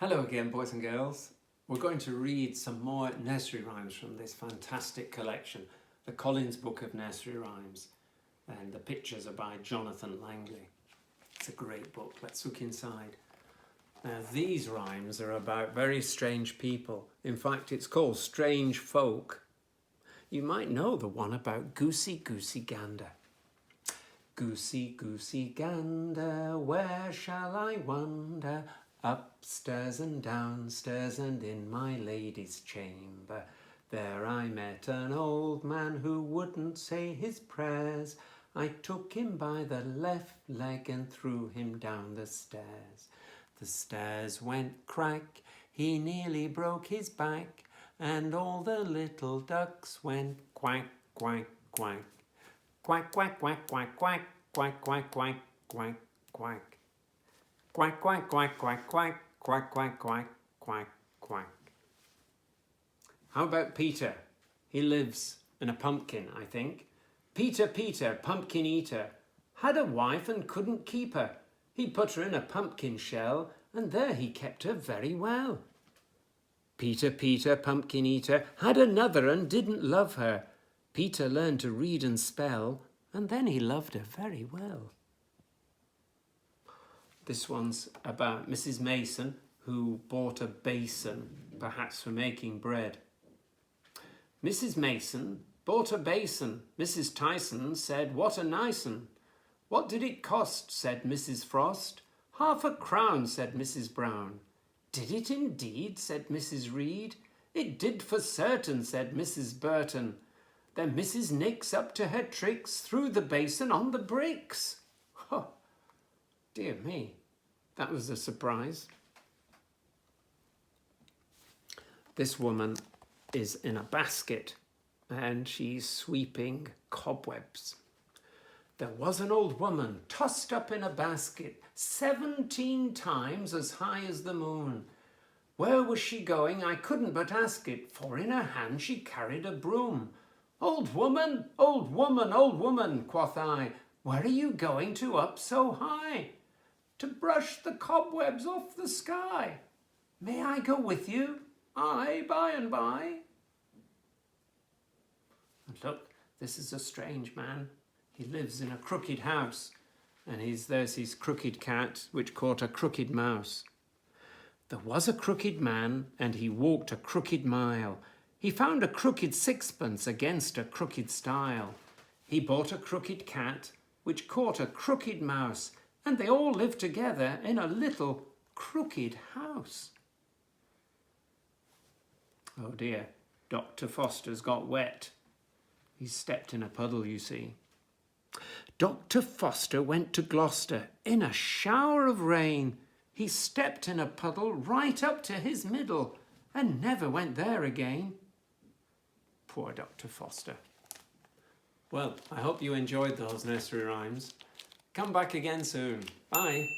Hello again, boys and girls. We're going to read some more nursery rhymes from this fantastic collection, the Collins Book of Nursery Rhymes, and the pictures are by Jonathan Langley. It's a great book. Let's look inside. Now, these rhymes are about very strange people. In fact, it's called Strange Folk. You might know the one about Goosey Goosey Gander. Goosey Goosey Gander, where shall I wander? Upstairs and downstairs and in my lady's chamber. There I met an old man who wouldn't say his prayers. I took him by the left leg and threw him down the stairs. The stairs went crack, he nearly broke his back, and all the little ducks went quack, quack, quack. Quack, quack, quack, quack, quack, quack, quack, quack, quack, quack. Quack, quack, quack, quack, quack, quack, quack, quack, quack, quack. How about Peter? He lives in a pumpkin, I think. Peter, Peter, pumpkin eater, had a wife and couldn't keep her. He put her in a pumpkin shell, and there he kept her very well. Peter, Peter, pumpkin eater, had another and didn't love her. Peter learned to read and spell, and then he loved her very well. This one's about Mrs. Mason, who bought a basin, perhaps for making bread. Mrs. Mason bought a basin. Mrs. Tyson said, "What a nice 'un." "What did it cost?" said Mrs. Frost. "Half a crown," said Mrs. Brown. "Did it indeed?" said Mrs. Reed. "It did for certain," said Mrs. Burton. Then Mrs. Nix, up to her tricks, threw the basin on the bricks. Oh, dear me, that was a surprise. This woman is in a basket and she's sweeping cobwebs. There was an old woman tossed up in a basket 17 times as high as the moon. Where was she going? I couldn't but ask it, for in her hand she carried a broom. "Old woman, old woman, old woman," quoth I, "where are you going to up so high?" "To brush the cobwebs off the sky." "May I go with you?" "Aye, by and by." And look, this is a strange man. He lives in a crooked house, and there's his crooked cat, which caught a crooked mouse. There was a crooked man, and he walked a crooked mile. He found a crooked sixpence against a crooked stile. He bought a crooked cat, which caught a crooked mouse, and they all lived together in a little crooked house. Oh dear, Dr. Foster's got wet. He stepped in a puddle, you see. Dr. Foster went to Gloucester in a shower of rain. He stepped in a puddle right up to his middle and never went there again. Poor Dr. Foster. Well, I hope you enjoyed those nursery rhymes. Come back again soon. Bye.